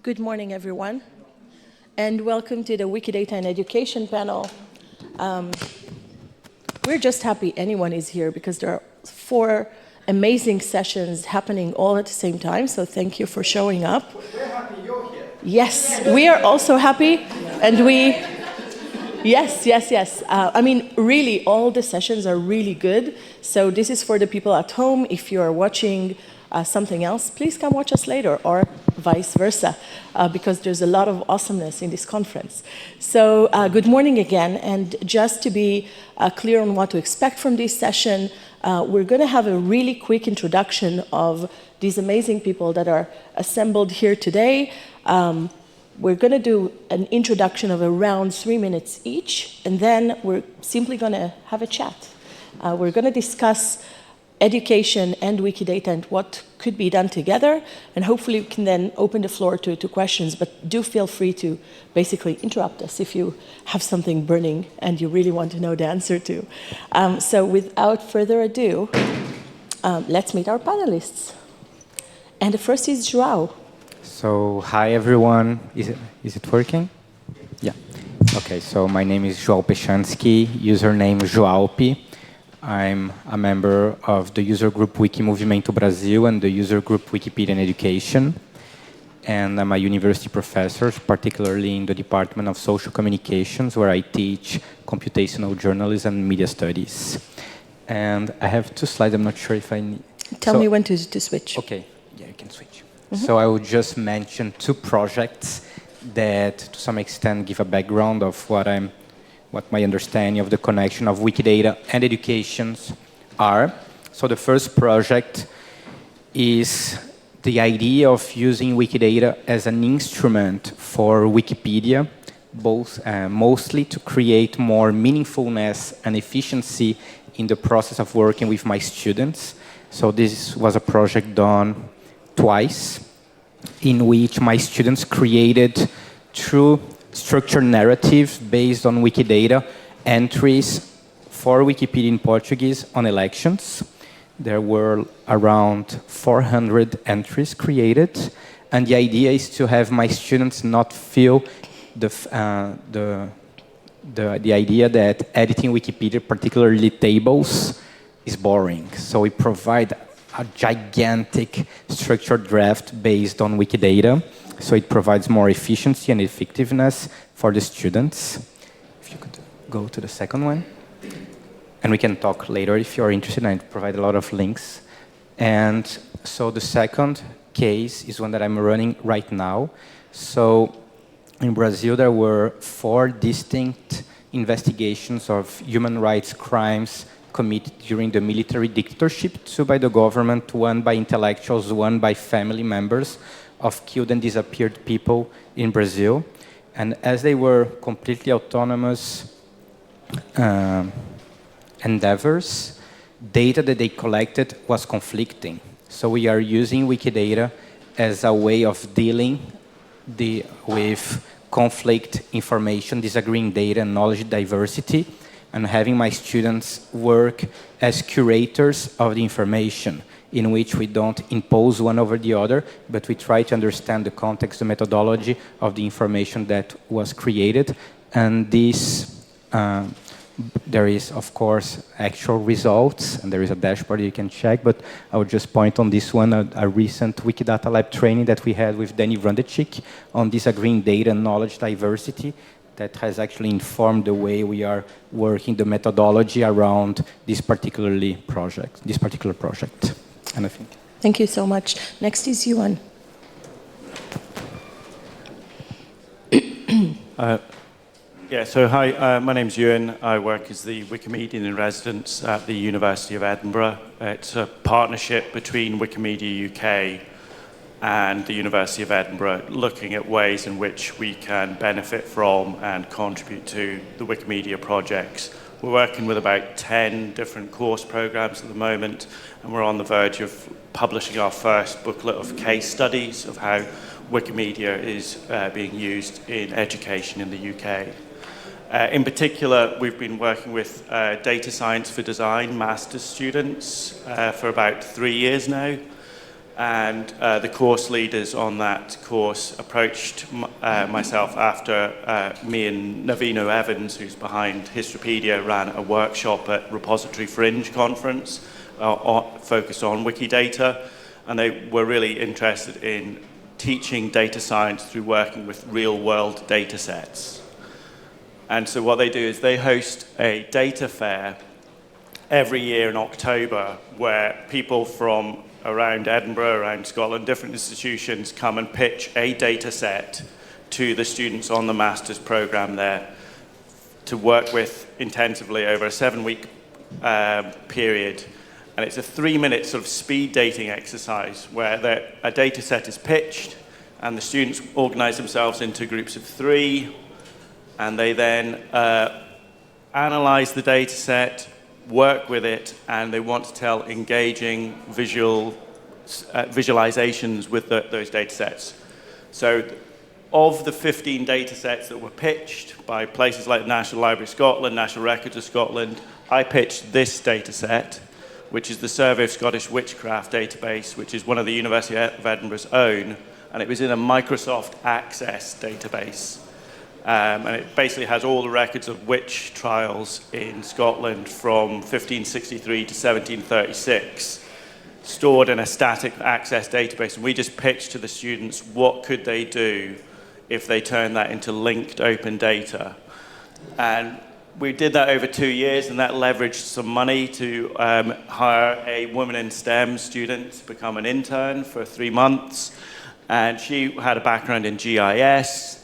Good morning, everyone, and welcome to the Wikidata and Education panel. We're just happy anyone is here because there are 4 amazing sessions happening all at the same time, so thank you for showing up. We're happy you're here. Yes, we are also happy, and we... Yes. I mean, really, all the sessions are really good, so this is for the people at home. If you are watching something else, please come watch us later, or vice versa, because there's a lot of awesomeness in this conference. So good morning again, and just to be clear on what to expect from this session, we're going to have a really quick introduction of these amazing people that are assembled here today. We're going to do an introduction of around 3 minutes each, and then we're simply going to have a chat. We're going to discuss education and Wikidata and what could be done together, and hopefully we can then open the floor to questions, but do feel free to basically interrupt us if you have something burning and you really want to know the answer to. So without further ado, let's meet our panelists. And the first is João. So, hi everyone. Is it working? Yeah. Okay, so my name is João Pechansky, username Joaupi. I'm a member of the user group Wiki Movimento Brasil and the user group Wikipedia and Education. And I'm a university professor, particularly in the Department of Social Communications, where I teach computational journalism and media studies. And I have 2 slides. I'm not sure if I need... Tell me when to switch. Okay, yeah, you can switch. So I will just mention 2 projects that, to some extent, give a background of what my understanding of the connection of Wikidata and educations are. So the first project is the idea of using Wikidata as an instrument for Wikipedia, mostly to create more meaningfulness and efficiency in the process of working with my students. So this was a project done twice, in which my students created true structured narratives based on Wikidata entries for Wikipedia in Portuguese on elections. There were around 400 entries created, and the idea is to have my students not feel the idea that editing Wikipedia, particularly tables, is boring. So we provide a gigantic structured draft based on Wikidata, so it provides more efficiency and effectiveness for the students. If you could go to the second one. And we can talk later if you're interested, and I provide a lot of links. And so the second case is one that I'm running right now. So in Brazil, there were 4 distinct investigations of human rights crimes committed during the military dictatorship, 2 by the government, 1 by intellectuals, 1 by family members of killed and disappeared people in Brazil. And as they were completely autonomous endeavors, data that they collected was conflicting. So we are using Wikidata as a way of dealing with conflict information, disagreeing data, and knowledge diversity, and having my students work as curators of the information, in which we don't impose one over the other, but we try to understand the context, the methodology of the information that was created. And this, there is, of course, actual results, and there is a dashboard you can check, but I would just point on this one, a recent Wikidata Lab training that we had with Danny Vrandechik on disagreeing data and knowledge diversity, that has actually informed the way we are working the methodology around this particular project. And I think. Thank you so much. Next is Yuan. So hi, my name's Ewan. I work as the Wikimedian in residence at the University of Edinburgh. It's a partnership between Wikimedia UK and the University of Edinburgh, looking at ways in which we can benefit from and contribute to the Wikimedia projects. We're working with about 10 different course programs at the moment, and we're on the verge of publishing our first booklet of case studies of how Wikimedia is being used in education in the UK. In particular, we've been working with data science for design master's students for about 3 years now. And the course leaders on that course approached myself after me and Navino Evans, who's behind Historypedia, ran a workshop at Repository Fringe conference focused on Wikidata. And they were really interested in teaching data science through working with real-world data sets. And so what they do is they host a data fair every year in October where people from around Edinburgh, around Scotland, different institutions come and pitch a data set to the students on the master's program there to work with intensively over a 7-week period. And it's a 3-minute sort of speed dating exercise where a data set is pitched and the students organize themselves into groups of 3, and they then analyze the data set, work with it, and they want to tell engaging visualizations with those data sets. So of the 15 data sets that were pitched by places like the National Library of Scotland, National Records of Scotland, I pitched this data set, which is the Survey of Scottish Witchcraft database, which is one of the University of Edinburgh's own, and it was in a Microsoft Access database. And it basically has all the records of witch trials in Scotland from 1563 to 1736, stored in a static access database. And we just pitched to the students what could they do if they turned that into linked open data. And we did that over 2 years, and that leveraged some money to hire a woman in STEM student to become an intern for 3 months. And she had a background in GIS.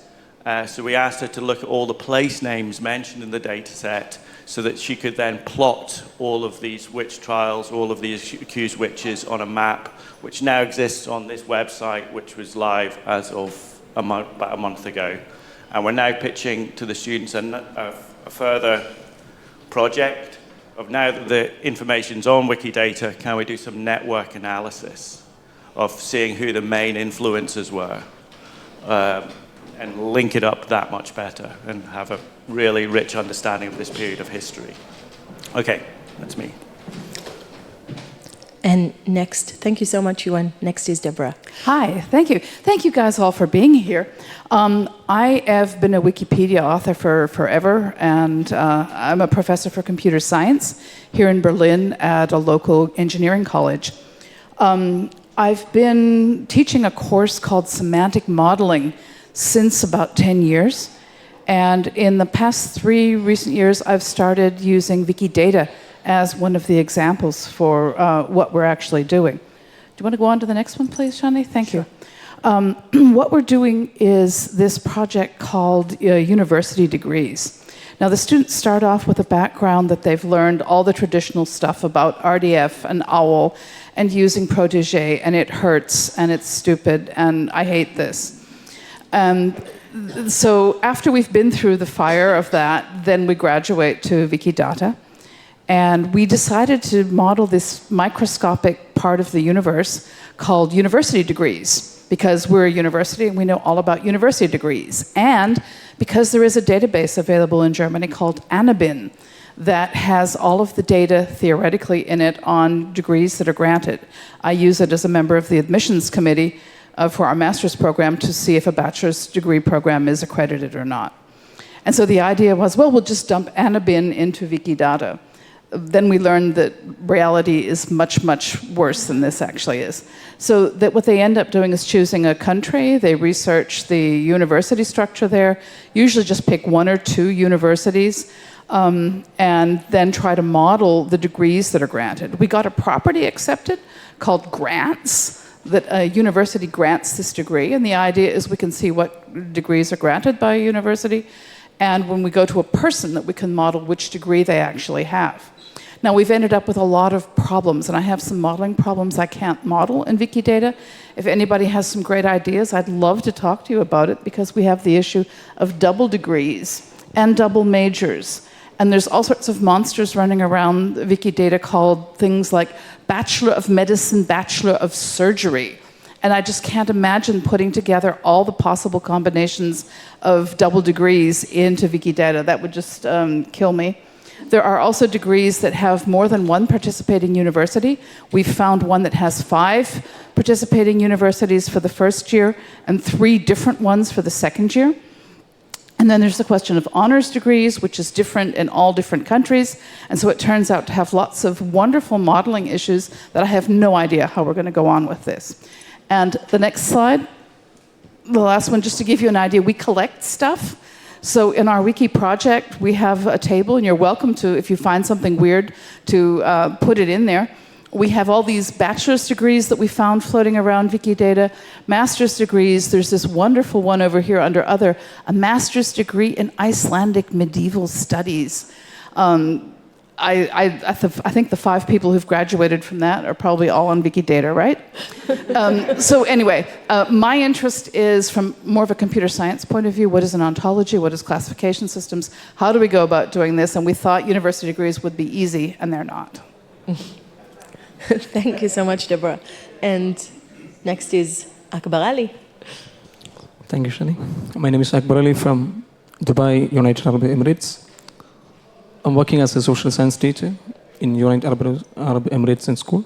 So we asked her to look at all the place names mentioned in the data set so that she could then plot all of these witch trials, all of these accused witches on a map, which now exists on this website, which was live as of about a month ago. And we're now pitching to the students a further project of, now that the information's on Wikidata, can we do some network analysis of seeing who the main influencers were? And link it up that much better and have a really rich understanding of this period of history. Okay, that's me. And next, thank you so much, Yuan. Next is Deborah. Hi, thank you. Thank you guys all for being here. I have been a Wikipedia author for forever, and I'm a professor for computer science here in Berlin at a local engineering college. I've been teaching a course called Semantic Modeling since about 10 years. And in the past 3 recent years, I've started using Wikidata as one of the examples for what we're actually doing. Do you want to go on to the next one, please, Shani? Thank you. What we're doing is this project called University Degrees. Now, the students start off with a background that they've learned all the traditional stuff about RDF and OWL and using Protégé, and it hurts, and it's stupid, and I hate this. So after we've been through the fire of that, then we graduate to Wikidata. And we decided to model this microscopic part of the universe called university degrees, because we're a university and we know all about university degrees. And because there is a database available in Germany called Annabin that has all of the data theoretically in it on degrees that are granted. I use it as a member of the admissions committee for our master's program to see if a bachelor's degree program is accredited or not. And so the idea was, well, we'll just dump Annabin into Wikidata. Then we learned that reality is much, much worse than this actually is. So that what they end up doing is choosing a country, they research the university structure there, usually just pick 1 or 2 universities, and then try to model the degrees that are granted. We got a property accepted called grants, that a university grants this degree, and the idea is we can see what degrees are granted by a university, and when we go to a person that we can model which degree they actually have. Now, we've ended up with a lot of problems, and I have some modeling problems I can't model in Wikidata. If anybody has some great ideas, I'd love to talk to you about it, because we have the issue of double degrees and double majors. And there's all sorts of monsters running around Wikidata called things like Bachelor of Medicine, Bachelor of Surgery. And I just can't imagine putting together all the possible combinations of double degrees into Wikidata. That would just kill me. There are also degrees that have more than one participating university. We've found one that has 5 participating universities for the first year and 3 different ones for the second year. And then there's the question of honors degrees, which is different in all different countries. And so it turns out to have lots of wonderful modeling issues that I have no idea how we're going to go on with this. And the next slide, the last one, just to give you an idea, we collect stuff. So in our Wiki project, we have a table, and you're welcome to, if you find something weird, to put it in there. We have all these bachelor's degrees that we found floating around Wikidata, master's degrees. There's this wonderful one over here under other, a master's degree in Icelandic medieval studies. I think the 5 people who've graduated from that are probably all on Wikidata, right? So anyway, my interest is from more of a computer science point of view. What is an ontology? What is classification systems? How do we go about doing this? And we thought university degrees would be easy, and they're not. Thank you so much, Deborah. And next is Akbar Ali. Thank you, Shani. My name is Akbar Ali from Dubai, United Arab Emirates. I'm working as a social science teacher in United Arab Emirates in school.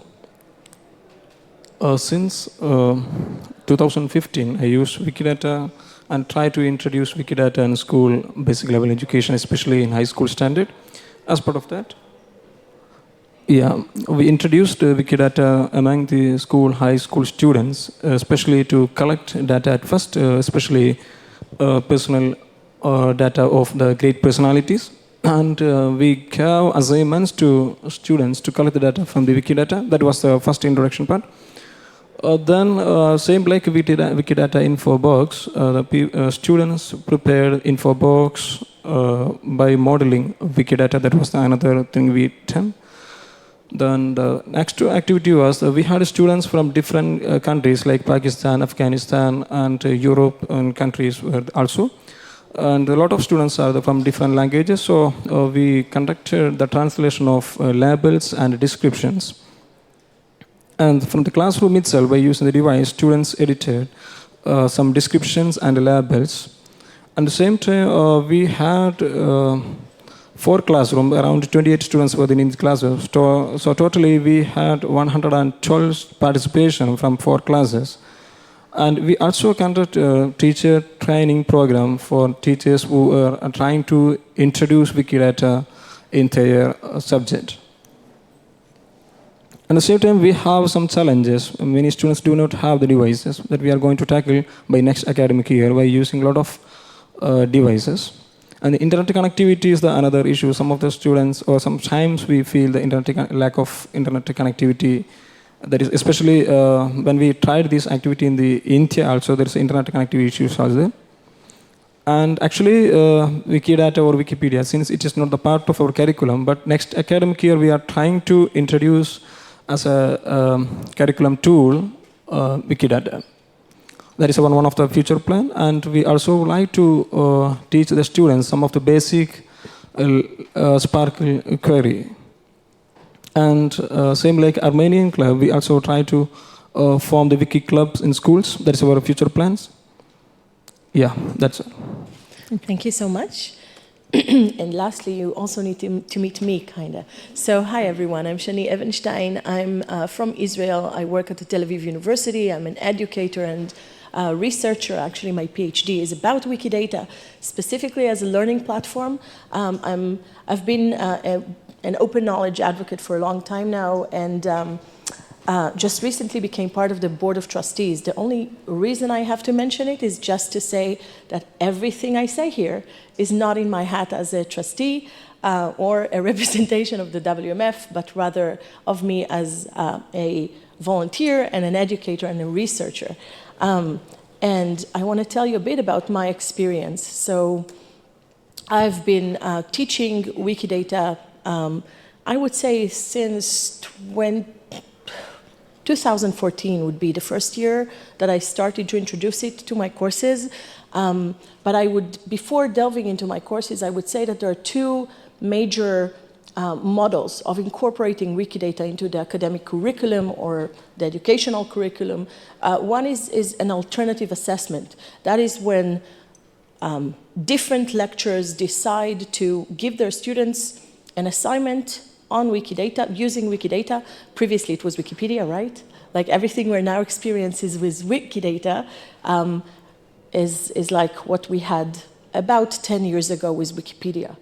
Since 2015, I use Wikidata and try to introduce Wikidata in school basic level education, especially in high school standard. As part of that, we introduced Wikidata among the high school students, especially to collect data at first, especially personal data of the great personalities. And we gave assignments to students to collect the data from the Wikidata. That was the first introduction part. Then, same like Wikidata info box, the students prepared info box by modeling Wikidata. That was another thing we did. Then the next activity was we had students from different countries like Pakistan, Afghanistan, and Europe and countries also. And a lot of students are from different languages, so we conducted the translation of labels and descriptions. And from the classroom itself, by using the device, students edited some descriptions and labels. At the same time, we had 4 classrooms, around 28 students were in the classrooms. So totally, we had 112 participation from 4 classes. And we also conduct a teacher training program for teachers who are trying to introduce Wikidata in their subject. At the same time, we have some challenges. Many students do not have the devices that we are going to tackle by next academic year by using a lot of devices. And the internet connectivity is another issue. Some of the students, or sometimes we feel the lack of internet connectivity. That is especially when we tried this activity in the India also, there's internet connectivity issues also there. And actually, Wikidata or Wikipedia, since it is not the part of our curriculum, but next academic year we are trying to introduce as a curriculum tool Wikidata. That is one of the future plan. And we also like to teach the students some of the basic Sparkle query. And same like Armenian club, we also try to form the Wiki clubs in schools. That's our future plans. Yeah, that's it. Thank you so much. And lastly, you also need to meet me, kind of. So, hi everyone, I'm Shani Evenstein. I'm from Israel. I work at the Tel Aviv University. I'm an educator and researcher. Actually, my PhD is about Wikidata, specifically as a learning platform. I've been an open knowledge advocate for a long time now, and just recently became part of the board of trustees. The only reason I have to mention it is just to say that everything I say here is not in my hat as a trustee or a representation of the WMF, but rather of me as a volunteer and an educator and a researcher. And I want to tell you a bit about my experience. So I've been teaching Wikidata I would say since 2014 would be the first year that I started to introduce it to my courses. But before delving into my courses, I would say that there are 2 major models of incorporating Wikidata into the academic curriculum or the educational curriculum. One is an alternative assessment. That is when different lecturers decide to give their students an assignment on Wikidata, using Wikidata. Previously it was Wikipedia, right? Like everything we're now experiencing with Wikidata is like what we had about 10 years ago with Wikipedia.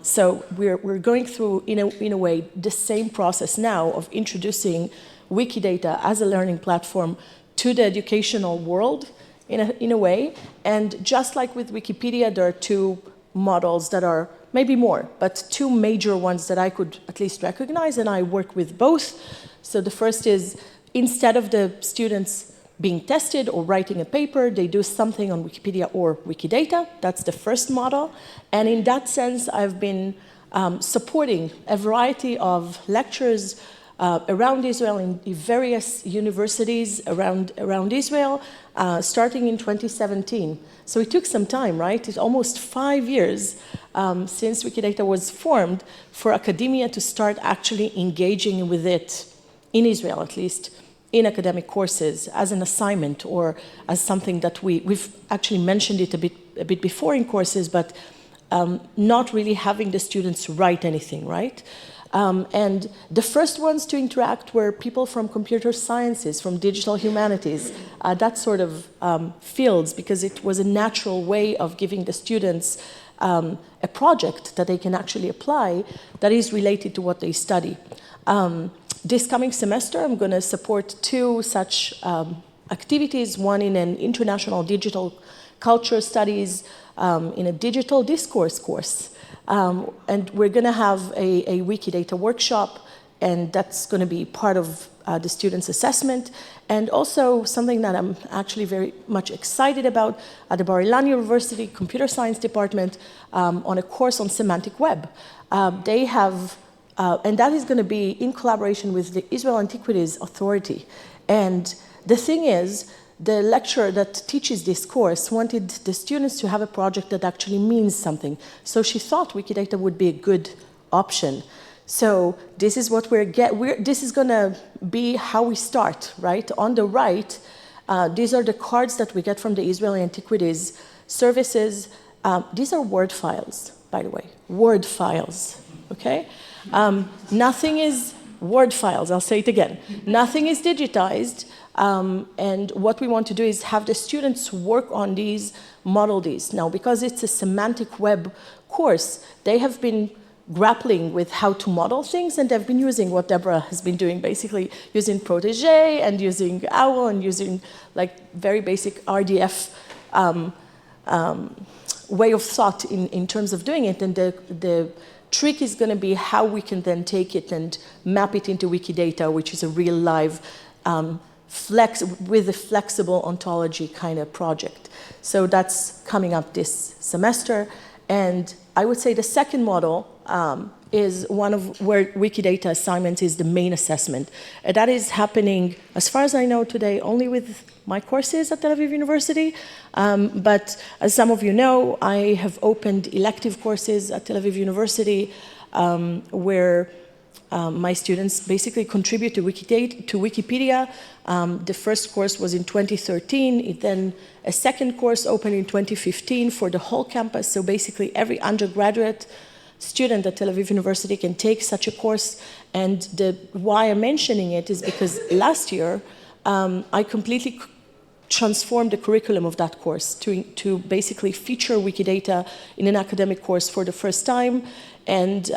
So we're going through, in a way, the same process now of introducing Wikidata as a learning platform to the educational world in a way. And just like with Wikipedia, there are two models that are, maybe more, but two major ones that I could at least recognize, and I work with both. So the first is, instead of the students being tested or writing a paper, they do something on Wikipedia or Wikidata. That's the first model. And in that sense, I've been supporting a variety of lectures around Israel in various universities around Israel, starting in 2017. So it took some time, right? It's almost 5 years since Wikidata was formed for academia to start actually engaging with it, in Israel at least, in academic courses as an assignment or as something that we've actually mentioned it a bit before in courses, but not really having the students write anything, right? And the first ones to interact were people from computer sciences, from digital humanities, that sort of fields, because it was a natural way of giving the students a project that they can actually apply that is related to what they study. This coming semester, I'm going to support two such activities, one in an international digital culture studies in a digital discourse course. And we're going to have a Wikidata workshop, and that's going to be part of the students' assessment. And also something that I'm actually very much excited about at the Bar-Ilan University Computer Science Department on a course on semantic web. They have and that is going to be in collaboration with the Israel Antiquities Authority. And the thing is, the lecturer that teaches this course wanted the students to have a project that actually means something. So she thought Wikidata would be a good option. So this is what this is going to be how we start, right? On the right, these are the cards that we get from the Israeli Antiquities Services. These are Word files, by the way, Word files, okay? Nothing is Word files, I'll say it again. Nothing is digitized, and what we want to do is have the students work on these, model these. Now, because it's a semantic web course, they have been grappling with how to model things, and they've been using what Deborah has been doing, basically using Protégé and using OWL and using like very basic RDF way of thought in terms of doing it. And the trick is going to be how we can then take it and map it into Wikidata, which is a real live with a flexible ontology kind of project. So that's coming up this semester. And I would say the second model is one of where Wikidata assignment is the main assessment. And that is happening, as far as I know today, only with my courses at Tel Aviv University. But as some of you know, I have opened elective courses at Tel Aviv University where my students basically contribute to Wikipedia. The first course was in 2013. Then a second course opened in 2015 for the whole campus. So basically every undergraduate student at Tel Aviv University can take such a course. And why I'm mentioning it is because last year I completely transformed the curriculum of that course to basically feature Wikidata in an academic course for the first time. And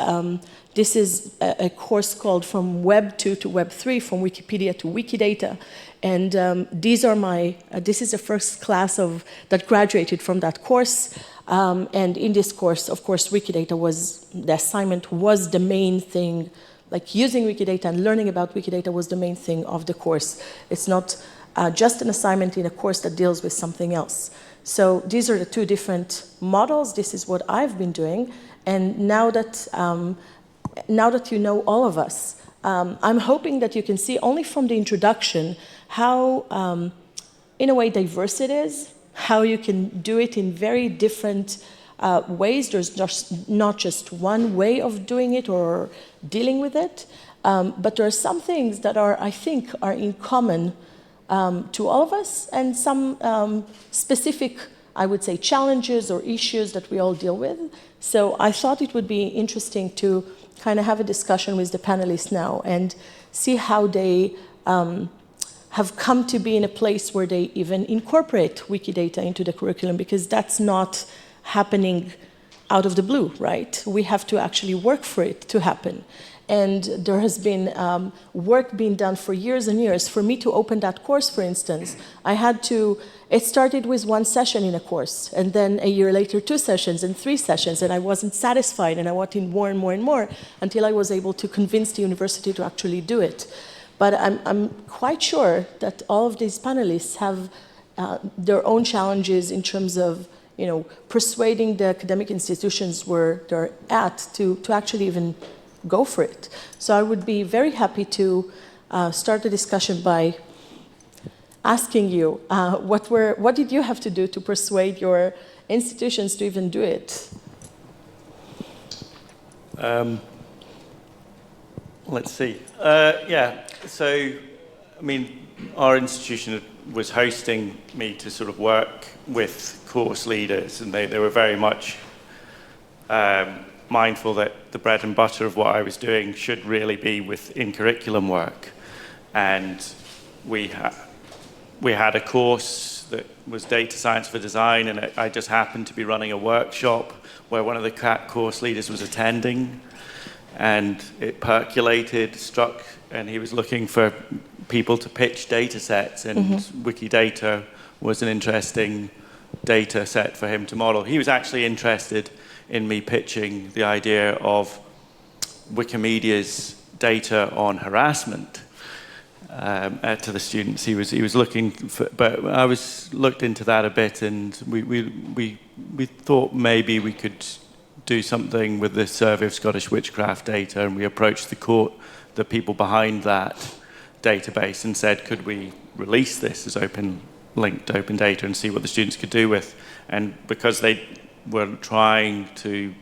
this is a course called From Web 2 to Web 3, from Wikipedia to Wikidata. And this is the first class that graduated from that course. And in this course, of course, the assignment was the main thing, like using Wikidata and learning about Wikidata was the main thing of the course. It's not just an assignment in a course that deals with something else. So these are the two different models. This is what I've been doing. And now that you know all of us, I'm hoping that you can see only from the introduction how, in a way, diverse it is, how you can do it in very different ways. There's just not just one way of doing it or dealing with it, but there are some things that I think are in common to all of us, and some specific I would say, challenges or issues that we all deal with. So I thought it would be interesting to kind of have a discussion with the panelists now and see how they have come to be in a place where they even incorporate Wikidata into the curriculum, because that's not happening out of the blue, right? We have to actually work for it to happen. And there has been work being done for years and years. For me to open that course, for instance, it started with one session in a course, and then a year later, 2 sessions and 3 sessions, and I wasn't satisfied, and I wanted more and more and more, until I was able to convince the university to actually do it. But I'm quite sure that all of these panelists have their own challenges in terms of, persuading the academic institutions where they're at to actually even go for it. So I would be very happy to start the discussion by asking you, what did you have to do to persuade your institutions to even do it? Let's see. So, I mean, our institution was hosting me to sort of work with course leaders, and they were very much mindful that the bread and butter of what I was doing should really be within curriculum work. And we had a course that was data science for design, and I just happened to be running a workshop where one of the course leaders was attending, and it percolated, struck, and he was looking for people to pitch data sets, and Wikidata was an interesting data set for him to model. He was actually interested in me pitching the idea of Wikimedia's data on harassment to the students. He was looking for, but I looked into that a bit, and we thought maybe we could do something with the survey of Scottish witchcraft data, and we approached the people behind that database and said, could we release this as linked open data and see what the students could do with? And because they were trying to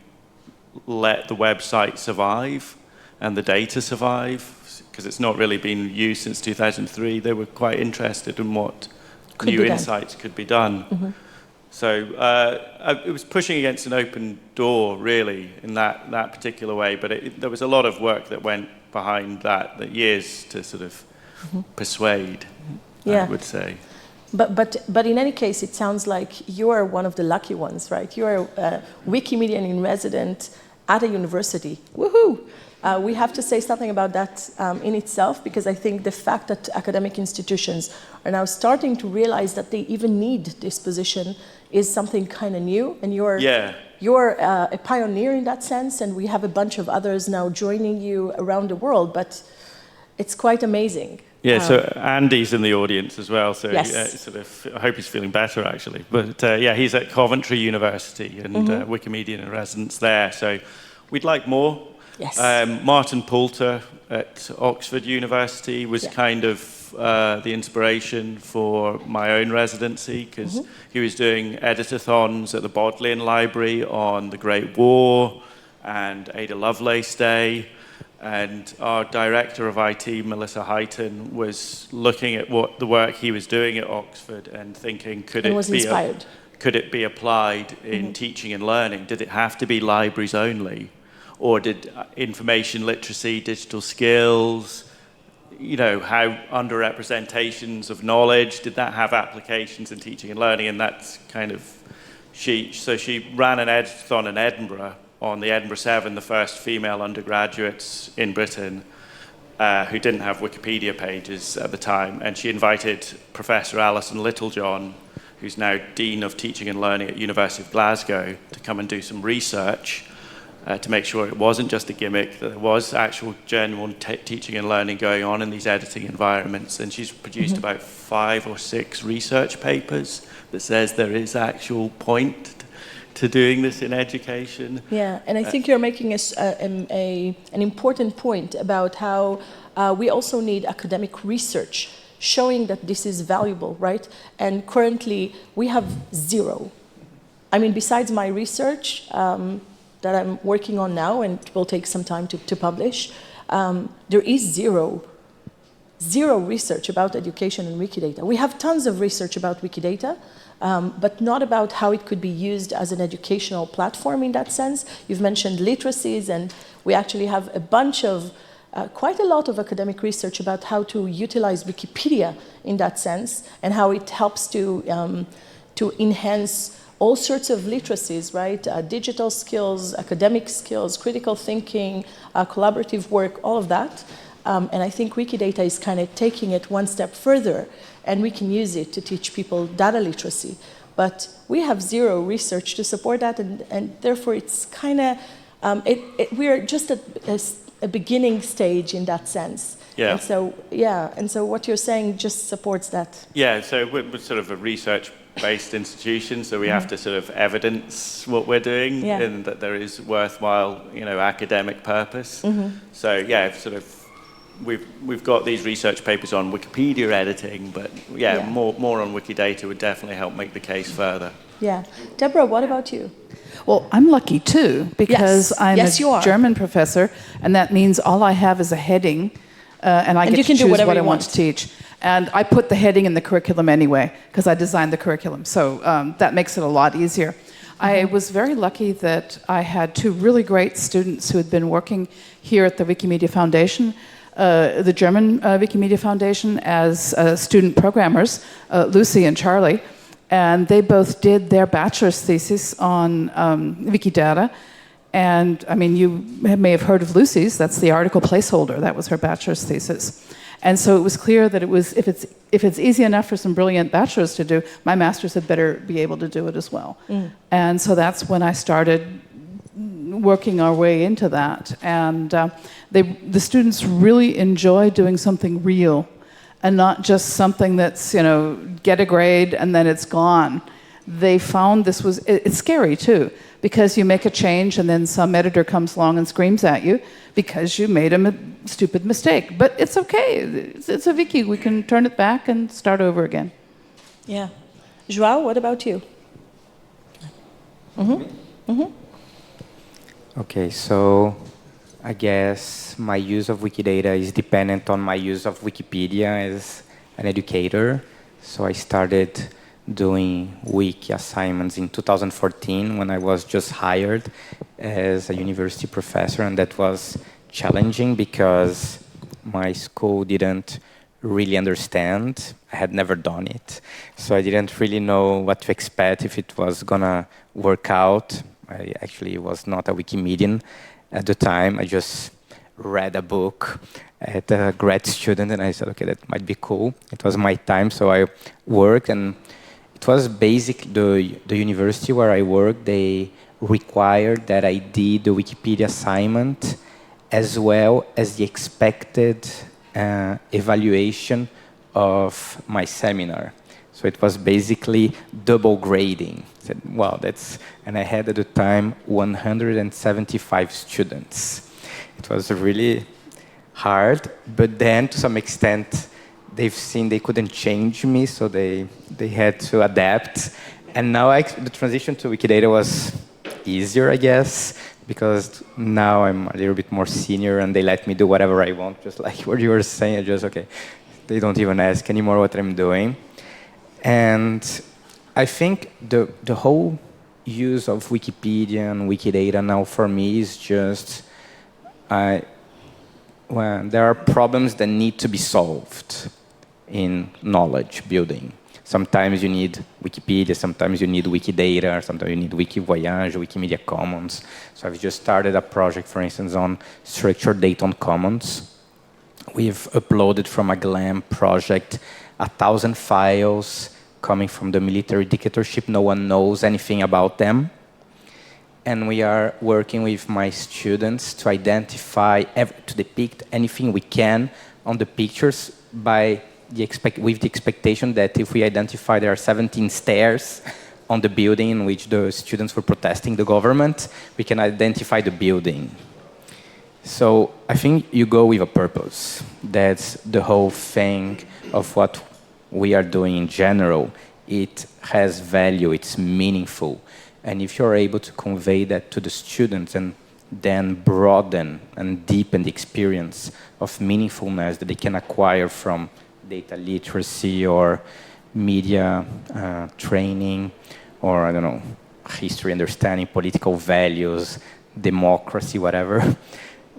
let the website survive and the data survive, because it's not really been used since 2003, they were quite interested in what new insights could be done. So it was pushing against an open door, really, in that particular way. But there was a lot of work that went behind that years to sort of persuade, I would say. But in any case, it sounds like you are one of the lucky ones, right? You are a Wikimedian in resident at a university. Woohoo! We have to say something about that in itself, because I think the fact that academic institutions are now starting to realize that they even need this position is something kind of new, and you're a pioneer in that sense, and we have a bunch of others now joining you around the world, but it's quite amazing. Yeah, so Andy's in the audience as well, so yes. I hope he's feeling better, actually. But he's at Coventry University and Wikimedian in residence there, so we'd like more. Yes. Martin Poulter at Oxford University was kind of the inspiration for my own residency, because he was doing editathons at the Bodleian Library on the Great War and Ada Lovelace Day. And our director of IT, Melissa Heighton, was looking at what the work he was doing at Oxford and thinking, could it be applied in teaching and learning? Did it have to be libraries only? Or did information literacy, digital skills, how underrepresentations of knowledge, did that have applications in teaching and learning? And that's kind of, so she ran an editathon in Edinburgh on the Edinburgh 7, the first female undergraduates in Britain who didn't have Wikipedia pages at the time. And she invited Professor Alison Littlejohn, who's now Dean of Teaching and Learning at University of Glasgow, to come and do some research to make sure it wasn't just a gimmick, that there was actual genuine teaching and learning going on in these editing environments. And she's produced about 5 or 6 research papers that says there is actual point to doing this in education. Yeah, and I think you're making an important point about how we also need academic research showing that this is valuable, right? And currently we have 0. I mean, besides my research that I'm working on now, and it will take some time to publish, there is zero research about education in Wikidata. We have tons of research about Wikidata, but not about how it could be used as an educational platform in that sense. You've mentioned literacies, and we actually have a bunch of, quite a lot of academic research about how to utilize Wikipedia in that sense, and how it helps to enhance all sorts of literacies, right? Digital skills, academic skills, critical thinking, collaborative work, all of that. And I think Wikidata is kind of taking it one step further, and we can use it to teach people data literacy. But we have zero research to support that, and therefore it's kind of, we're just at a beginning stage in that sense. Yeah. And so what you're saying just supports that. Yeah, so we're sort of a research-based institution, so we have to sort of evidence what we're doing and that there is worthwhile, academic purpose. So yeah, sort of we've got these research papers on Wikipedia editing, but more on Wikidata would definitely help make the case further. Yeah. Deborah, what about you? Well, I'm lucky too, because I'm a German professor, and that means all I have is a heading, and I get to choose what I want to teach. And I put the heading in the curriculum anyway, because I designed the curriculum. So that makes it a lot easier. I was very lucky that I had two really great students who had been working here at the Wikimedia Foundation, the German Wikimedia Foundation, as student programmers, Lucy and Charlie. And they both did their bachelor's thesis on Wikidata. And, I mean, you may have heard of Lucy's. That's the article placeholder. That was her bachelor's thesis. And so it was clear that it was, if it's easy enough for some brilliant bachelors to do, my master's had better be able to do it as well. And so that's when I started working our way into that. And the students really enjoy doing something real, and not just something that's, get a grade and then it's gone. They found this was, it's scary too, because you make a change and then some editor comes along and screams at you because you made a stupid mistake. But it's okay, it's a wiki, we can turn it back and start over again. Yeah. João, what about you? Okay, so I guess my use of Wikidata is dependent on my use of Wikipedia as an educator. So I started doing wiki assignments in 2014 when I was just hired as a university professor, and that was challenging because my school didn't really understand. I had never done it, so I didn't really know what to expect, if it was gonna work out. I actually was not a Wikimedian at the time. I just read a book at a grad student, and I said, okay, that might be cool. It was my time, so I worked, and it was basically the university where I worked, they required that I did the Wikipedia assignment as well as the expected evaluation of my seminar. So it was basically double grading. I said, wow, and I had at the time 175 students. It was really hard, but then to some extent, they've seen they couldn't change me, so they had to adapt. And now the transition to Wikidata was easier, I guess, because now I'm a little bit more senior and they let me do whatever I want, just like what you were saying. I just, okay, they don't even ask anymore what I'm doing. And I think the whole use of Wikipedia and Wikidata now for me is just, well, there are problems that need to be solved in knowledge building. Sometimes you need Wikipedia, sometimes you need Wikidata, sometimes you need Wikivoyage, Wikimedia Commons. So I've just started a project, for instance, on structured data on commons. We've uploaded from a GLAM project 1,000 files coming from the military dictatorship. No one knows anything about them. And we are working with my students to identify, to depict anything we can on the pictures with the expectation that if we identify there are 17 stairs on the building in which the students were protesting the government, we can identify the building. So I think you go with a purpose. That's the whole thing of what we are doing in general. It has value, it's meaningful. And if you're able to convey that to the students, and then broaden and deepen the experience of meaningfulness that they can acquire from data literacy or media training, or I don't know, history understanding, political values, democracy, whatever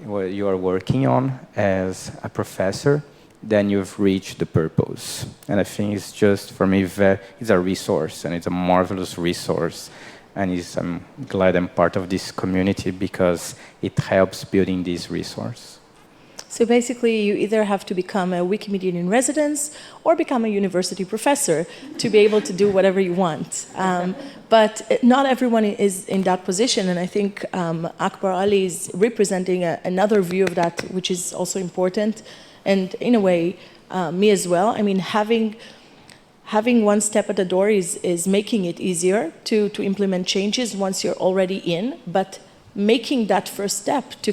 what you are working on as a professor, then you've reached the purpose. And I think it's just, for me, it's a resource, and it's a marvelous resource. And I'm glad I'm part of this community because it helps building this resource. So basically, you either have to become a Wikimedian in residence or become a university professor to be able to do whatever you want. But not everyone is in that position, and I think Akbar Ali is representing another view of that, which is also important, and in a way, me as well. I mean, having one step at the door is making it easier to implement changes once you're already in, but making that first step to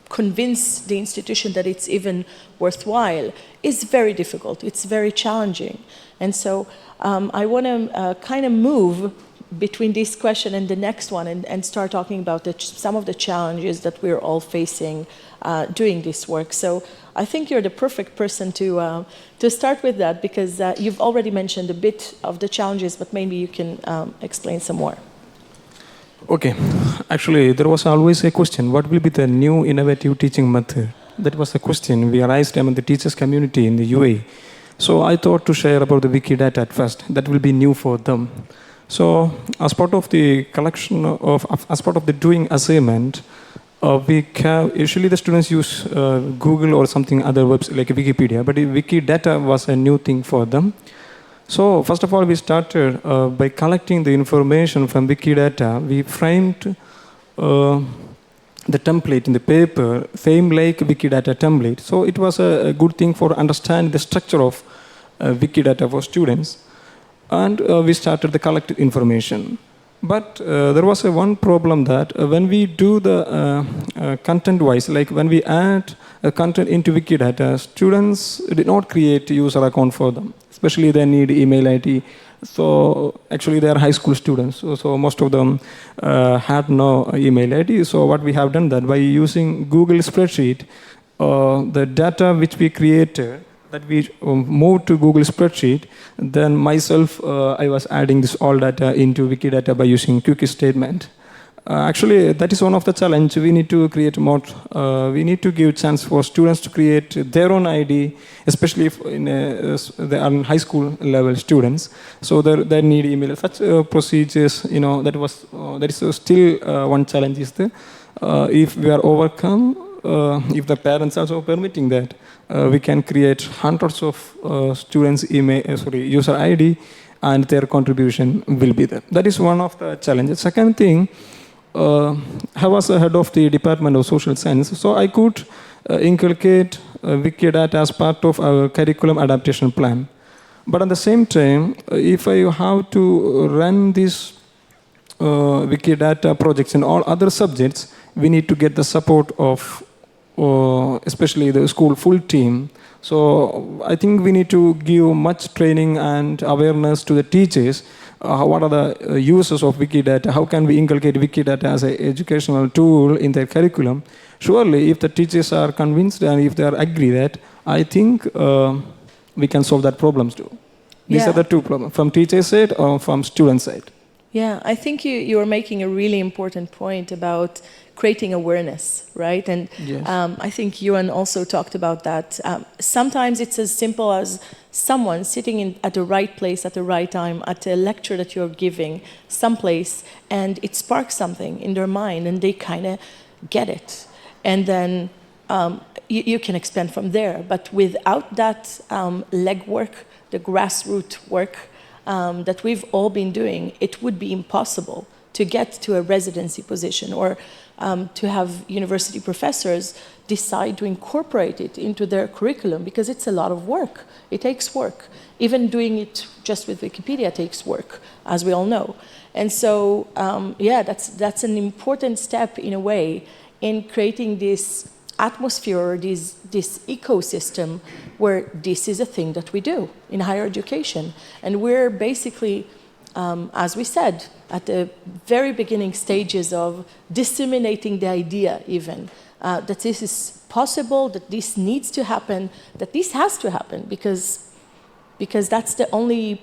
convince the institution that it's even worthwhile is very difficult. It's very challenging. And so I want to kind of move between this question and the next one and start talking about some of the challenges that we're all facing doing this work. So I think you're the perfect person to start with that, because you've already mentioned a bit of the challenges, but maybe you can explain some more. Okay, actually there was always a question, what will be the new innovative teaching method? That was the question we raised among the teachers community in the UAE. So I thought to share about the Wikidata at first, that will be new for them. So as part of the collection as part of the doing assignment, usually the students use Google or something other webs like Wikipedia, but Wikidata was a new thing for them. So first of all, we started by collecting the information from Wikidata. We framed the template in the paper, same like Wikidata template. So it was a good thing for understanding the structure of Wikidata for students. And we started the collected information. But there was one problem that when we do the content-wise, like when we add content into Wikidata, students did not create user account for them. Especially they need email ID. So actually they are high school students. So most of them had no email ID. So what we have done that by using Google spreadsheet, the data which we created, that we moved to Google spreadsheet, then myself, I was adding this all data into Wikidata by using cookie statement. Actually, that is one of the challenge. We need to create more, we need to give chance for students to create their own ID, especially if they are high school level students. So they need email. Such procedures, that is still one challenge is there. If we are overcome, if the parents are also permitting that, we can create hundreds of students' user ID, and their contribution will be there. That is one of the challenges. Second thing, I was the head of the Department of Social Science, so I could inculcate Wikidata as part of our curriculum adaptation plan. But at the same time, if I have to run these Wikidata projects in all other subjects, we need to get the support of especially the school full team. So I think we need to give much training and awareness to the teachers. What are the uses of Wikidata? How can we inculcate Wikidata as an educational tool in their curriculum? Surely, if the teachers are convinced and if they are agree that, I think we can solve that problems too. These are the two problems, from teacher side or from student side. Yeah, I think you are making a really important point about creating awareness, right? And yes. I think Ewan also talked about that. Sometimes it's as simple as someone sitting at the right place at the right time at a lecture that you're giving someplace, and it sparks something in their mind, and they kind of get it. And then you can expand from there. But without that legwork, the grassroots work that we've all been doing, it would be impossible to get to a residency position or to have university professors decide to incorporate it into their curriculum, because it's a lot of work. It takes work. Even doing it just with Wikipedia takes work, as we all know. And so, that's an important step in a way in creating this atmosphere, this ecosystem where this is a thing that we do in higher education. And we're basically as we said, at the very beginning stages of disseminating the idea even, that this is possible, that this needs to happen, that this has to happen, because that's the only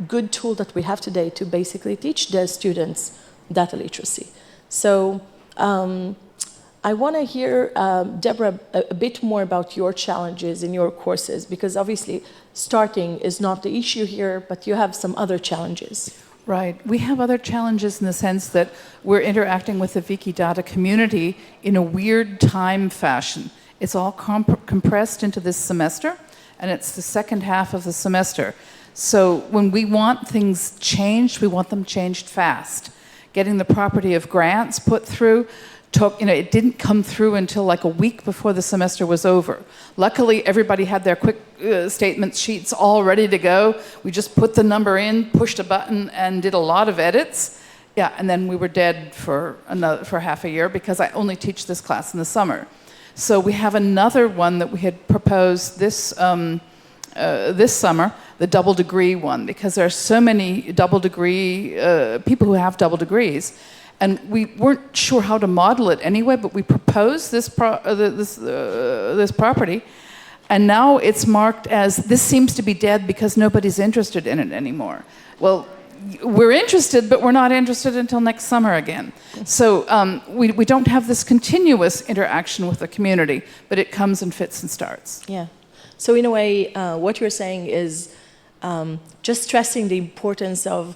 good tool that we have today to basically teach the students data literacy. So I want to hear, Deborah, a bit more about your challenges in your courses, because obviously starting is not the issue here, but you have some other challenges. Right. We have other challenges in the sense that we're interacting with the Wikidata community in a weird time fashion. It's all compressed into this semester, and it's the second half of the semester. So when we want things changed, we want them changed fast. Getting the property of grants put through took, it didn't come through until like a week before the semester was over. Luckily, everybody had their quick statement sheets all ready to go. We just put the number in, pushed a button, and did a lot of edits. Yeah, and then we were dead for half a year because I only teach this class in the summer. So we have another one that we had proposed this summer, the double degree one, because there are so many double degree people who have double degrees. And we weren't sure how to model it anyway, but we proposed this property, and now it's marked as, this seems to be dead because nobody's interested in it anymore. Well, we're interested, but we're not interested until next summer again. So we don't have this continuous interaction with the community, but it comes and fits and starts. Yeah. So in a way, what you're saying is just stressing the importance of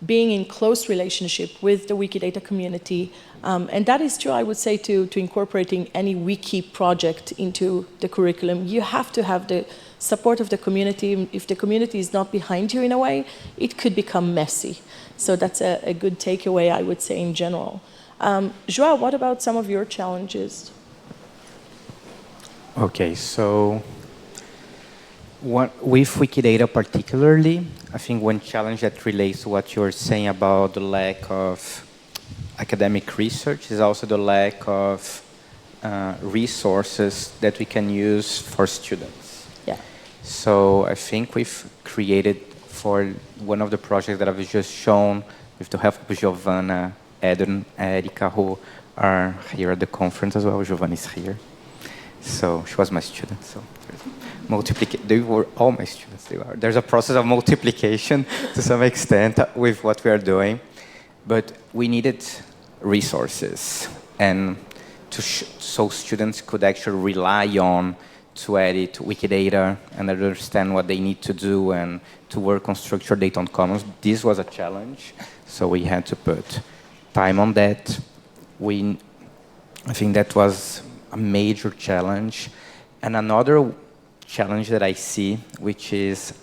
being in close relationship with the Wikidata community. And that is true, I would say, to incorporating any Wiki project into the curriculum. You have to have the support of the community. If the community is not behind you in a way, it could become messy. So that's a good takeaway, I would say, in general. Joao, what about some of your challenges? Okay, so with Wikidata particularly, I think one challenge that relates to what you're saying about the lack of academic research is also the lack of resources that we can use for students. Yeah. So I think we've created, for one of the projects that I've just shown, with the help of Giovanna, Eden, and Erika, who are here at the conference as well. Giovanna is here. So she was my student. So they were all my students. There's a process of multiplication to some extent with what we are doing, but we needed resources, and so students could actually rely on to edit Wikidata and understand what they need to do and to work on structured data on commons. This was a challenge, so we had to put time on that. I think that was a major challenge. And another challenge that I see, which is,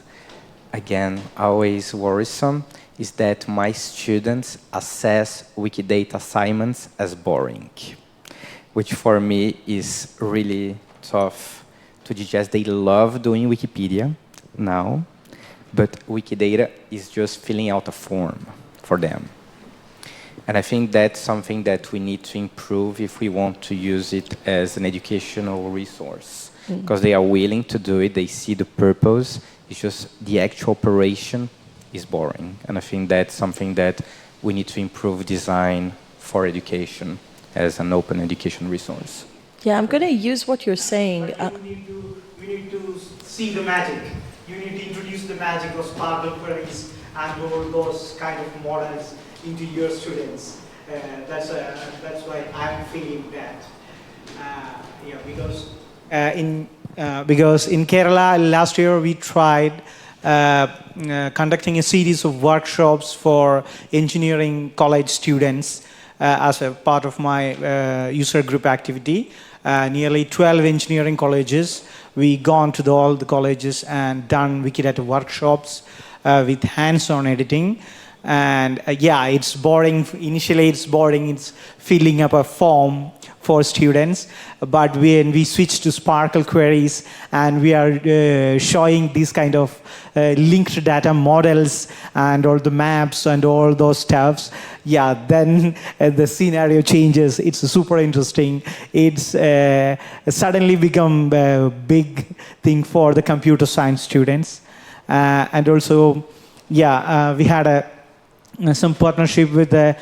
again, always worrisome, is that my students assess Wikidata assignments as boring, which for me is really tough to digest. They love doing Wikipedia now, but Wikidata is just filling out a form for them. And I think that's something that we need to improve if we want to use it as an educational resource. Because they are willing to do it, they see the purpose, it's just the actual operation is boring. And I think that's something that we need to improve design for education as an open education resource. Yeah, I'm going to use what you're saying. We need to see the magic. You need to introduce the magic of Sparkle queries and all those kind of models into your students. That's why I'm feeling that. Because in Kerala last year we tried conducting a series of workshops for engineering college students as a part of my user group activity. Nearly 12 engineering colleges. We gone to all the colleges and done Wikidata workshops with hands-on editing. And it's boring. Initially, it's boring. It's filling up a form for students. But when we switch to Sparkle queries and we are showing these kind of linked data models and all the maps and all those stuffs, then the scenario changes. It's super interesting. It's suddenly become a big thing for the computer science students. And also, we had a some partnership with the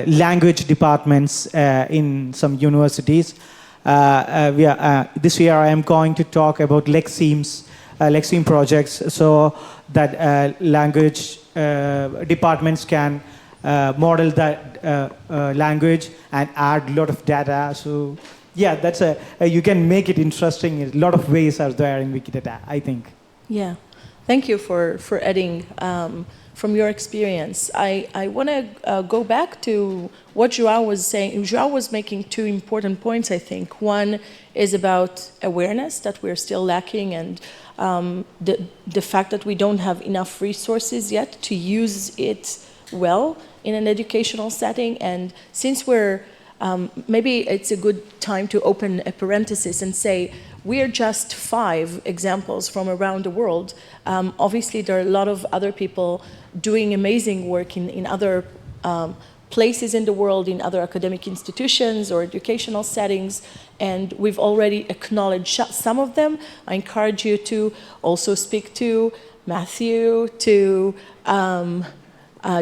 language departments in some universities. This year I am going to talk about Lexeme projects, so that language departments can model that language and add a lot of data. So yeah, that's you can make it interesting. A lot of ways are there in Wikidata, I think. Yeah, thank you for adding from your experience. I want to go back to what João was saying. João was making two important points, I think. One is about awareness, that we're still lacking, and the fact that we don't have enough resources yet to use it well in an educational setting. And since we're maybe it's a good time to open a parenthesis and say, we're just 5 examples from around the world. Obviously, there are a lot of other people doing amazing work in other places in the world, in other academic institutions or educational settings, and we've already acknowledged some of them. I encourage you to also speak to Matthew, to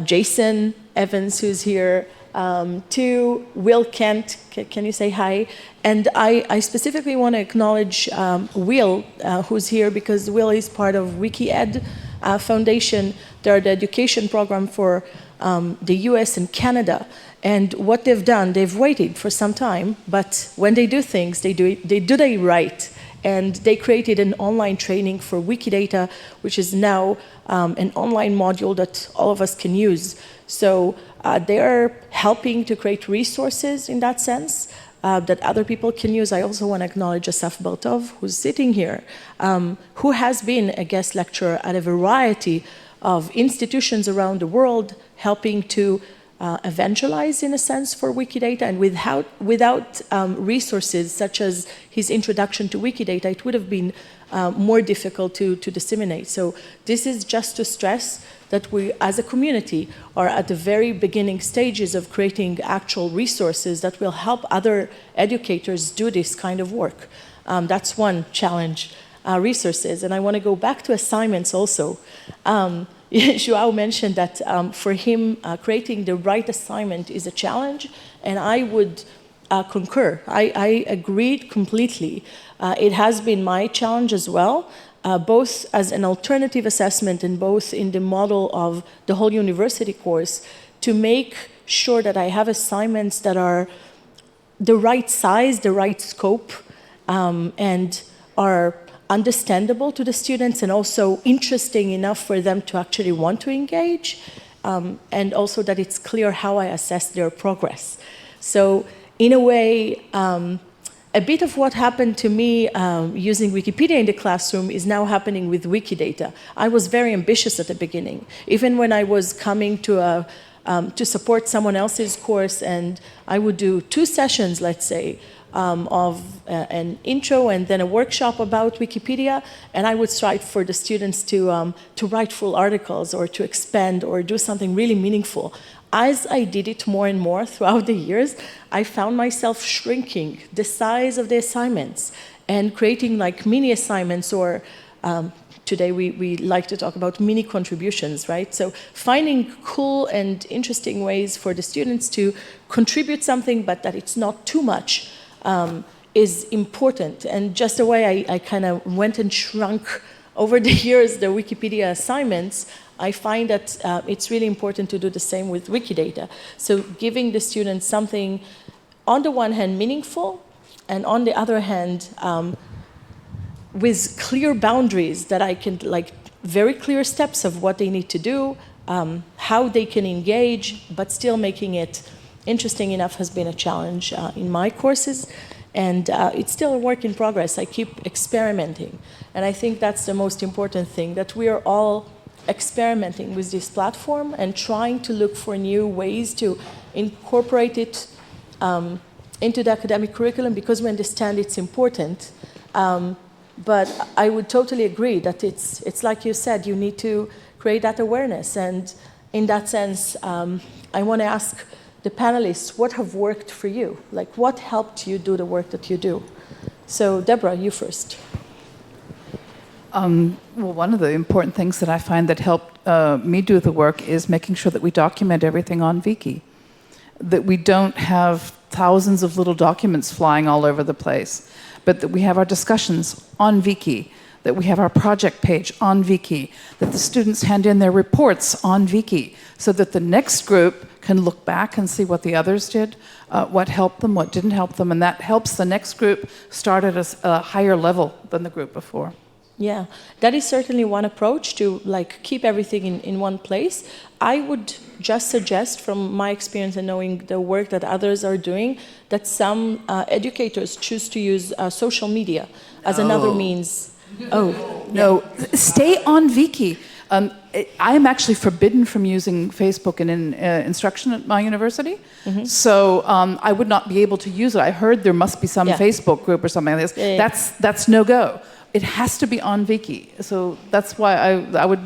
Jason Evans, who's here, to Will Kent, can you say hi? And I specifically want to acknowledge Will, who's here, because Will is part of WikiEd Foundation. They're the education program for the US and Canada. And what they've done, they've waited for some time, but when they do things, they do it right. And they created an online training for Wikidata, which is now an online module that all of us can use. So they are helping to create resources in that sense that other people can use. I also want to acknowledge Asaf Baltov, who's sitting here, who has been a guest lecturer at a variety of institutions around the world, helping to evangelize, in a sense, for Wikidata. And without resources such as his introduction to Wikidata, it would have been more difficult to disseminate. So this is just to stress that we, as a community, are at the very beginning stages of creating actual resources that will help other educators do this kind of work. That's one challenge, resources. And I want to go back to assignments also. João mentioned that for him, creating the right assignment is a challenge, and I would concur. I agreed completely. It has been my challenge as well, both as an alternative assessment and both in the model of the whole university course, to make sure that I have assignments that are the right size, the right scope, and are understandable to the students and also interesting enough for them to actually want to engage, and also that it's clear how I assess their progress. So in a way, a bit of what happened to me using Wikipedia in the classroom is now happening with Wikidata. I was very ambitious at the beginning. Even when I was coming to support someone else's course, and I would do 2 sessions, let's say, of an intro and then a workshop about Wikipedia, and I would strive for the students to write full articles or to expand or do something really meaningful. As I did it more and more throughout the years, I found myself shrinking the size of the assignments and creating like mini assignments, or today we like to talk about mini contributions, right? So finding cool and interesting ways for the students to contribute something, but that it's not too much, is important. And just the way I kind of went and shrunk over the years the Wikipedia assignments, I find that it's really important to do the same with Wikidata. So giving the students something, on the one hand, meaningful, and on the other hand, with clear boundaries that I can, like, very clear steps of what they need to do, how they can engage, but still making it interesting enough has been a challenge in my courses. And it's still a work in progress. I keep experimenting. And I think that's the most important thing, that we are all experimenting with this platform and trying to look for new ways to incorporate it into the academic curriculum, because we understand it's important. But I would totally agree that it's like you said, you need to create that awareness. And in that sense, I want to ask the panelists, what have worked for you? Like, what helped you do the work that you do? So, Deborah, you first. Well, one of the important things that I find that helped me do the work is making sure that we document everything on Wiki, that we don't have thousands of little documents flying all over the place, but that we have our discussions on Wiki, that we have our project page on Wiki, that the students hand in their reports on Wiki, so that the next group can look back and see what the others did, what helped them, what didn't help them, and that helps the next group start at a higher level than the group before. Yeah, that is certainly one approach to keep everything in one place. I would just suggest, from my experience and knowing the work that others are doing, that some educators choose to use social media as another means. No, stay on Wiki. I am actually forbidden from using Facebook in instruction at my university, so I would not be able to use it. I heard there must be some Facebook group or something like this. Yeah. That's no-go. It has to be on Wiki. So that's why I would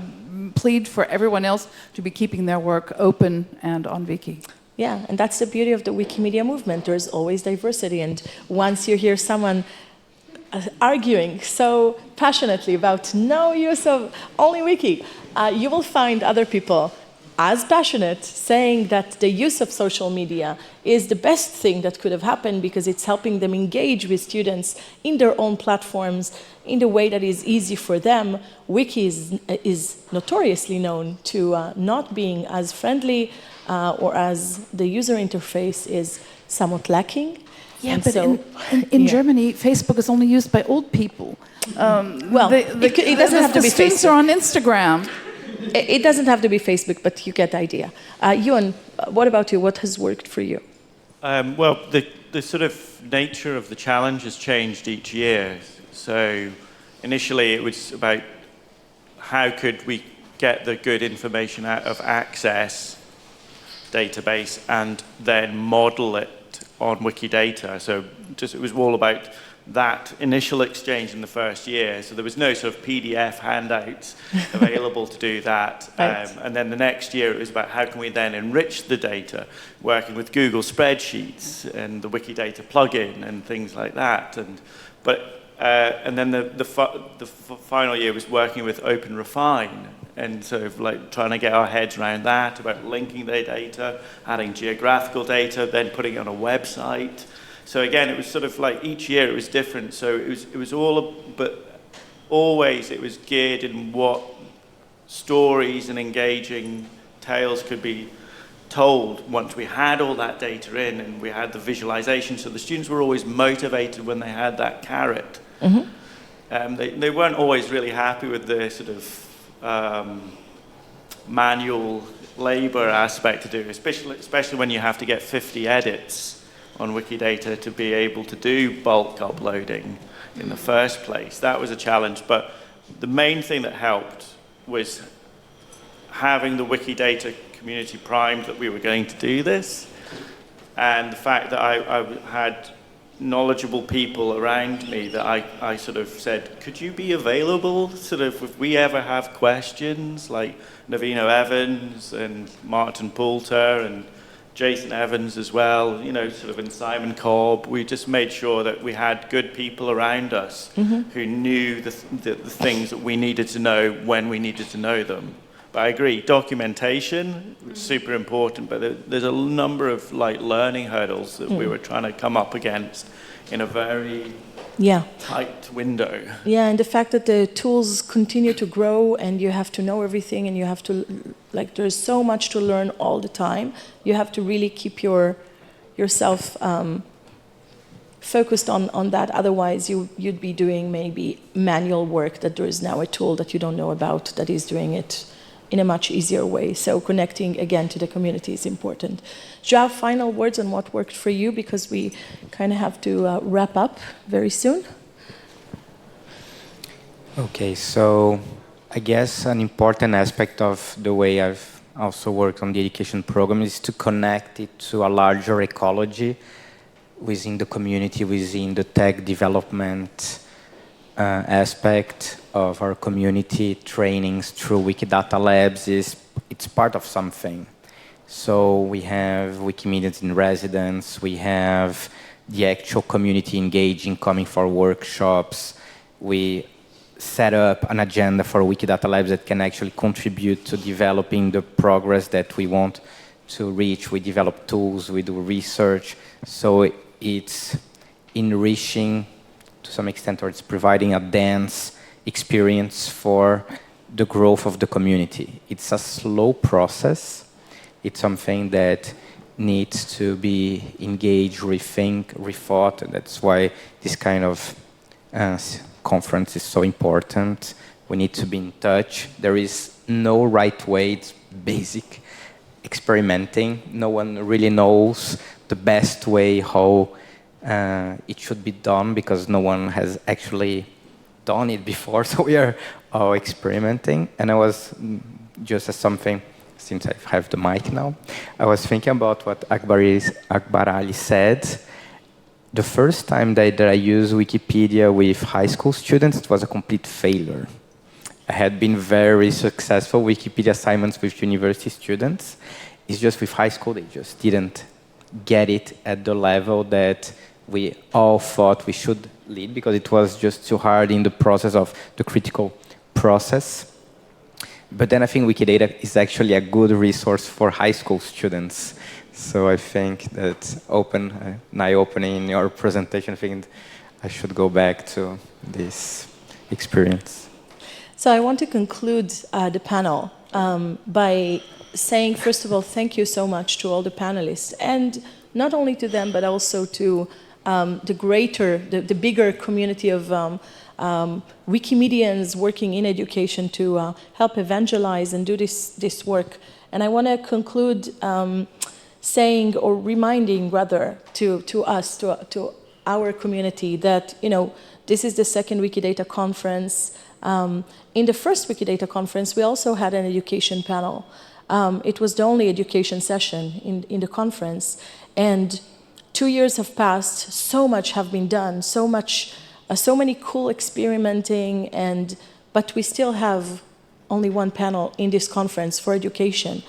plead for everyone else to be keeping their work open and on Wiki. Yeah, and that's the beauty of the Wikimedia movement. There's always diversity, and once you hear someone arguing so passionately about no use of only Wiki, you will find other people as passionate saying that the use of social media is the best thing that could have happened because it's helping them engage with students in their own platforms in the way that is easy for them. Wiki is notoriously known to not being as friendly or as the user interface is somewhat lacking. Yeah, and but so, in Germany, Facebook is only used by old people. It doesn't have to be the students Facebook. are on Instagram. It doesn't have to be Facebook, but you get the idea. Ewan, what about you? What has worked for you? Well, the sort of nature of the challenge has changed each year. So initially it was about how could we get the good information out of Access database and then model it on Wikidata. So it was all about that initial exchange in the first year. So there was no sort of PDF handouts available to do that. Right. And then the next year it was about how can we then enrich the data, working with Google spreadsheets and the Wikidata plugin and things like that. And then the final year was working with OpenRefine and sort of trying to get our heads around that, about linking the data, adding geographical data, then putting it on a website. So again, it was sort of each year it was different. So it was all, but always it was geared in what stories and engaging tales could be told once we had all that data in and we had the visualization. So the students were always motivated when they had that carrot. They weren't always really happy with the sort of manual labor aspect to do, especially when you have to get 50 edits on Wikidata to be able to do bulk uploading in the first place. That was a challenge, but the main thing that helped was having the Wikidata community primed that we were going to do this, and the fact that I had knowledgeable people around me that I sort of said, could you be available sort of if we ever have questions, like Navino Evans and Martin Poulter and Jason Evans as well, sort of, and Simon Cobb. We just made sure that we had good people around us who knew the things that we needed to know when we needed to know them. But I agree, documentation was super important, but there's a number of learning hurdles that we were trying to come up against in a very tight window. Yeah, and the fact that the tools continue to grow and you have to know everything and you have to, there's so much to learn all the time. You have to really keep yourself focused on that. Otherwise, you'd be doing maybe manual work that there is now a tool that you don't know about that is doing it in a much easier way. So connecting again to the community is important. Do you have final words on what worked for you? Because we kind of have to wrap up very soon. Okay, so I guess an important aspect of the way I've also worked on the education program is to connect it to a larger ecology within the community, within the tech development aspect of our community. Trainings through Wikidata labs it's part of something. So we have Wikimedians in residence, we have the actual community engaging, coming for workshops. We set up an agenda for Wikidata Labs that can actually contribute to developing the progress that we want to reach. We develop tools, we do research, so it's enriching to some extent, or it's providing a dense experience for the growth of the community. It's a slow process. It's something that needs to be engaged, rethink, rethought, and that's why this kind of conference is so important. We need to be in touch. There is no right way. It's basic experimenting. No one really knows the best way how it should be done, because no one has actually done it before, so we are all experimenting. And I was, just as something, since I have the mic now, I was thinking about what Akbar Ali said. The first time that I used Wikipedia with high school students, it was a complete failure. I had been very successful Wikipedia assignments with university students. It's just with high school, they just didn't get it at the level that we all thought we should lead, because it was just too hard in the process of the critical process. But then I think Wikidata is actually a good resource for high school students. So I think that's an eye-opening in your presentation. I think I should go back to this experience. So I want to conclude the panel by saying, first of all, thank you so much to all the panelists, and not only to them, but also to the bigger community of Wikimedians working in education to help evangelize and do this work. And I want to conclude saying, or reminding rather, to us, to our community, that this is the second Wikidata conference. In the first Wikidata conference, we also had an education panel. It was the only education session in the conference, and 2 years have passed. So much have been done. So many cool experimenting, but we still have only one panel in this conference for education.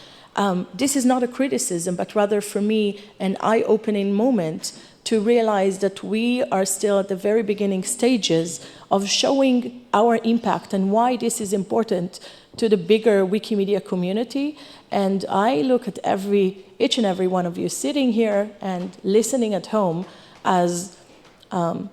This is not a criticism, but rather for me an eye-opening moment to realize that we are still at the very beginning stages of showing our impact and why this is important to the bigger Wikimedia community. And I look at each and every one of you sitting here and listening at home as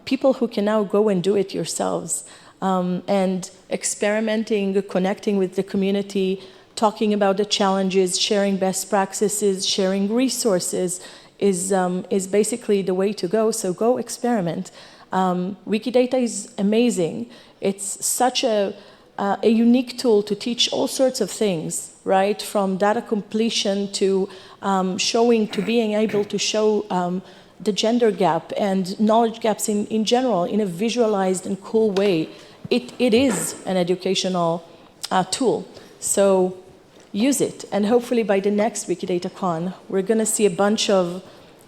people who can now go and do it yourselves, and experimenting, connecting with the community, talking about the challenges, sharing best practices, sharing resources is basically the way to go. So go experiment. Wikidata is amazing. It's such a unique tool to teach all sorts of things, right? From data completion to being able to show the gender gap and knowledge gaps in general in a visualized and cool way. It is an educational tool. So use it. And hopefully by the next Wikidatacon, we're going to see a bunch of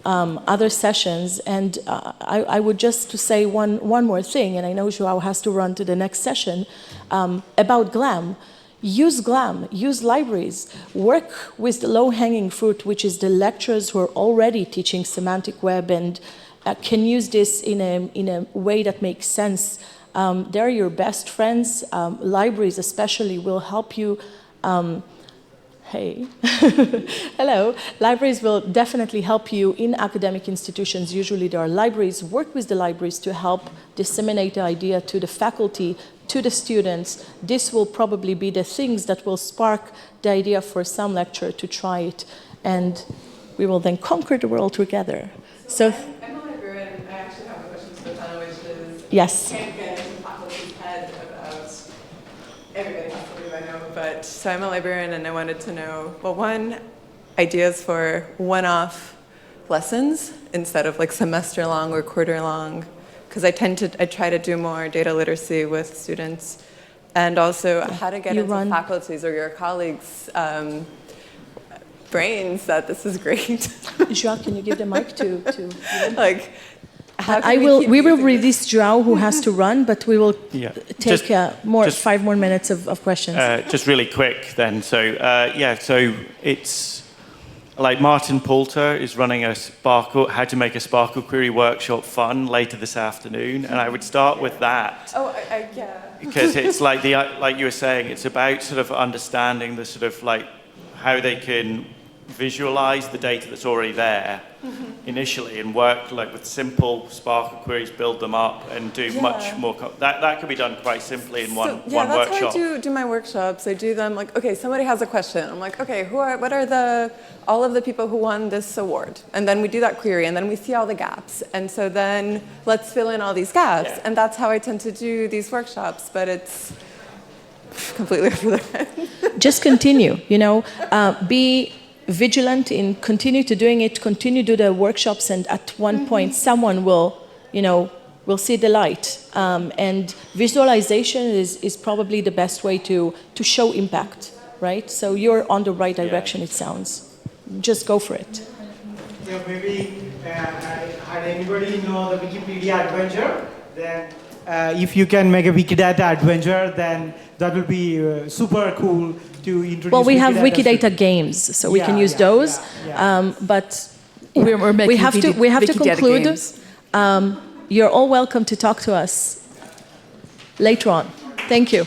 other sessions. And I would just to say one more thing, and I know João has to run to the next session, about GLAM. Use GLAM, use libraries, work with the low-hanging fruit, which is the lecturers who are already teaching semantic web and can use this in a way that makes sense. They're your best friends. Libraries especially will help you. Hey, hello. Libraries will definitely help you in academic institutions. Usually there are libraries. Work with the libraries to help disseminate the idea to the faculty, to the students. This will probably be the things that will spark the idea for some lecturer to try it. And we will then conquer the world together. So, I'm a librarian. I actually have a question for the panel, which is, yes. Can't get into faculty's head about everybody has to leave, I know, but so I'm a librarian and I wanted to know, well, one, ideas for one-off lessons instead of like semester-long or quarter-long, because I try to do more data literacy with students, and also how to get into faculties or your colleagues' brains that this is great. João, can you give the mic to like, we will release João, who has to run, but we will take 5 more minutes of questions. Just really quick then. So so it's like Martin Poulter is running a Sparkle, how to make a Sparkle query workshop fun later this afternoon, and I would start with that. Oh, yeah. Because it's like like you were saying, it's about sort of understanding the sort of like how they can visualize the data that's already there initially and work like with simple Sparkle queries, build them up and do much more. That could be done quite simply in one workshop. Yeah, that's how I do my workshops. I do them like, okay, somebody has a question. I'm like, okay, what are all of the people who won this award? And then we do that query and then we see all the gaps. And so then let's fill in all these gaps. Yeah. And that's how I tend to do these workshops, but it's completely different. Just continue, be vigilant in continue to doing it, continue to do the workshops, and at one point someone will see the light. And visualization is probably the best way to show impact, right? So you're on the right direction, it sounds. Just go for it. Yeah, maybe had anybody know the Wikipedia adventure? Then if you can make a Wikidata adventure, then that will be super cool to introduce. Well, we have Wikidata games, so we can use those. But we're making we have to conclude. Games. You're all welcome to talk to us later on. Thank you.